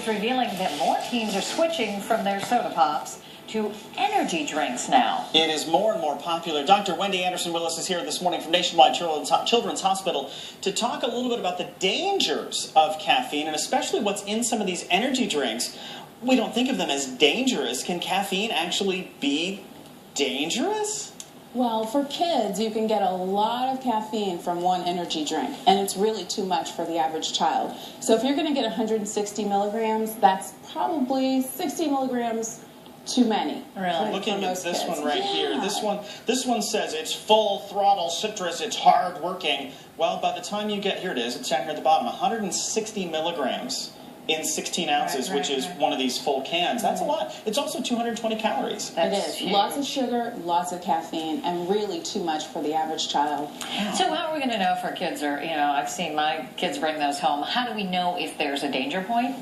is revealing that more teens are switching from their soda pops to energy drinks now. It is more and more popular. Dr. Wendy Anderson-Willis is here this morning from Nationwide Children's Hospital to talk a little bit about the dangers of caffeine and especially what's in some of these energy drinks. We don't think of them as dangerous. Can caffeine actually be dangerous? Well, for kids, you can get a lot of caffeine from one energy drink, and it's really too much for the average child. So if you're going to get 160 milligrams, that's probably 60 milligrams too many. Really? Looking at this kids. one right here, this one says it's full throttle citrus, it's hard working. Well, by the time you get, here it is, it's down here at the bottom, 160 milligrams in 16 ounces, which is one of these full cans. That's a lot. It's also 220 calories. It is. Huge. Lots of sugar, lots of caffeine, and really too much for the average child. So how are we going to know if our kids are, I've seen my kids bring those home. How do we know if there's a danger point?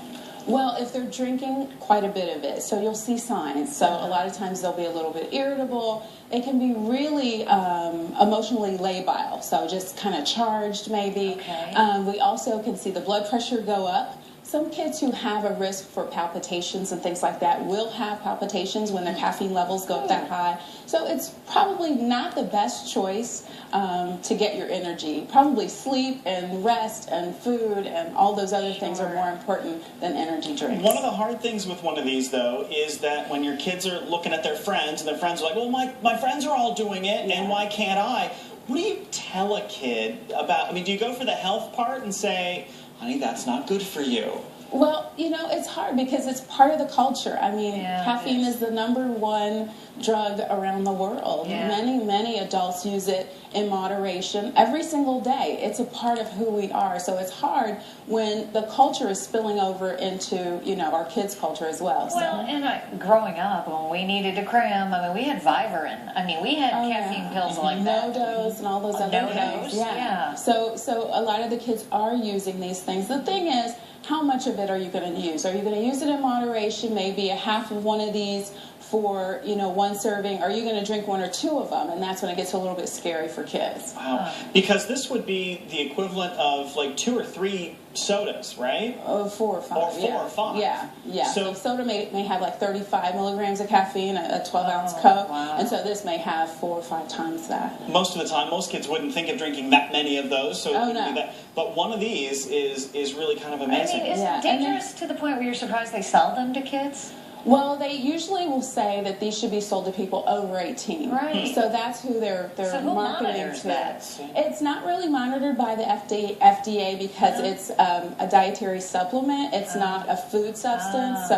Well, if they're drinking quite a bit of it, so you'll see signs. So a lot of times they'll be a little bit irritable. It can be really emotionally labile, so just kind of charged maybe. Okay. We also can see the blood pressure go up. Some kids who have a risk for palpitations and things like that will have palpitations when their caffeine levels go up that high. So it's probably not the best choice to get your energy. Probably sleep and rest and food and all those other things are more important than energy drinks. One of the hard things with one of these, though, is that when your kids are looking at their friends, and their friends are like, well, my friends are all doing it, and why can't I? What do you tell a kid about, do you go for the health part and say, honey, that's not good for you? Well, it's hard because it's part of the culture. Caffeine is the #1 drug around the world. Yeah. Many adults use it in moderation every single day. It's a part of who we are. So it's hard when the culture is spilling over into, our kids' culture as well. Well, and growing up, when we needed to cram, we had Vivarin. We had caffeine pills like that. No-dose and all those other things. Yeah. So a lot of the kids are using these things. The thing is, how much of it are you going to use? Are you going to use it in moderation, maybe a half of one of these for, one serving? Are you going to drink one or two of them? And that's when it gets a little bit scary for kids. Wow. Because this would be the equivalent of like 2 or 3 sodas, right? 4 or 5. Or 4 or 5. Yeah. So soda may have like 35 milligrams of caffeine, a 12-ounce Coke. Wow. And so this may have 4 or 5 times that. Most of the time, most kids wouldn't think of drinking that many of those, so it wouldn't be that. But one of these is really kind of amazing. Is it dangerous to the point where you're surprised they sell them to kids? Well, they usually will say that these should be sold to people over 18. Right. So that's who they're So who marketing monitors to. that? It's not really monitored by the FDA because it's a dietary supplement. It's not a food substance.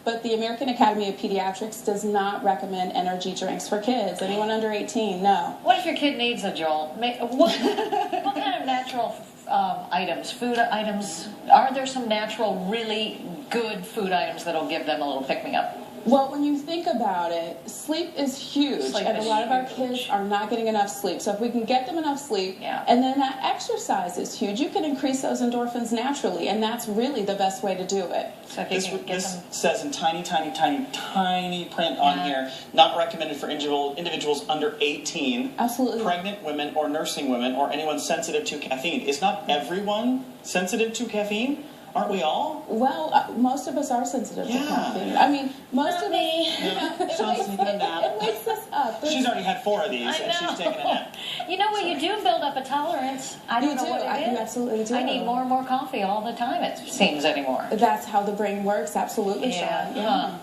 But the American Academy of Pediatrics does not recommend energy drinks for kids. Anyone under 18, no. What if your kid needs a jolt? What kind of natural food items, are there some natural, really good food items that'll give them a little pick-me-up? Well, when you think about it, sleep is huge, and a lot of our kids are not getting enough sleep. So if we can get them enough sleep, and then that exercise is huge, you can increase those endorphins naturally, and that's really the best way to do it. So if this says in tiny print on here, not recommended for individuals under 18, absolutely, pregnant women or nursing women or anyone sensitive to caffeine. Is not everyone sensitive to caffeine? Aren't we all? Well, most of us are sensitive to caffeine. Most of me. It wakes us up. She's already had 4 of these, and she's taken a nap. You know what? You do build up a tolerance. I don't know what it is. You absolutely do. I need more and more coffee all the time, it seems, anymore. That's how the brain works, absolutely, Sean. Yeah.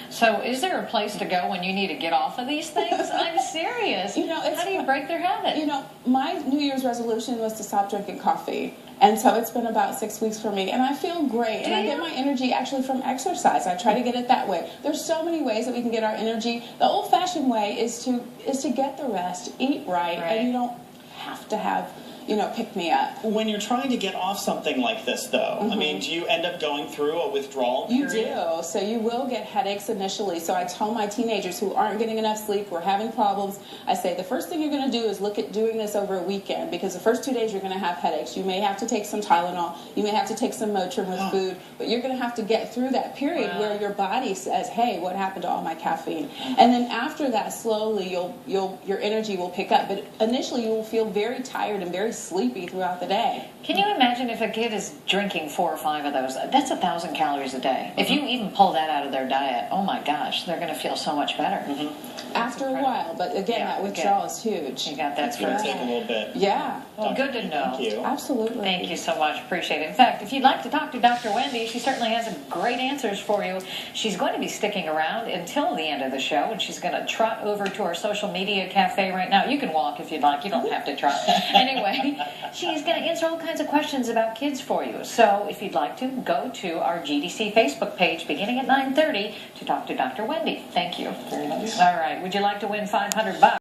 So is there a place to go when you need to get off of these things? I'm serious. How do you break their habit? My New Year's resolution was to stop drinking coffee. And so it's been about 6 weeks for me. And I feel great. And I get my energy actually from exercise. I try to get it that way. There's so many ways that we can get our energy. The old-fashioned way is to get the rest, eat right. And you don't have to have pick me up. When you're trying to get off something like this, though, do you end up going through a withdrawal period? You do. So you will get headaches initially. So I tell my teenagers who aren't getting enough sleep, we're having problems, I say the first thing you're going to do is look at doing this over a weekend, because the first 2 days you're going to have headaches. You may have to take some Tylenol. You may have to take some Motrin with food, but you're going to have to get through that period where your body says, hey, what happened to all my caffeine? And then after that, slowly your energy will pick up. But initially you will feel very tired and very sleepy throughout the day. Can you imagine if a kid is drinking 4 or 5 of those? That's 1,000 calories a day. If you even pull that out of their diet, oh my gosh, they're going to feel so much better. After a while, but again, Yeah, that withdrawal is huge. You got that It's going to first. take a little bit. Yeah, Well, good to know. Thank you. absolutely. Thank you so much. Appreciate it. In fact, if you'd like to talk to Dr. Wendy, she certainly has some great answers for you. She's going to be sticking around until the end of the show, and she's going to trot over to our social media cafe right now. You can walk if you'd like. You don't have to trot. Anyway, she's going to answer all kinds of questions about kids for you. So if you'd like to, go to our GDC Facebook page beginning at 9:30 to talk to Dr. Wendy. Thank you. Very nice. All right. Would you like to win $500?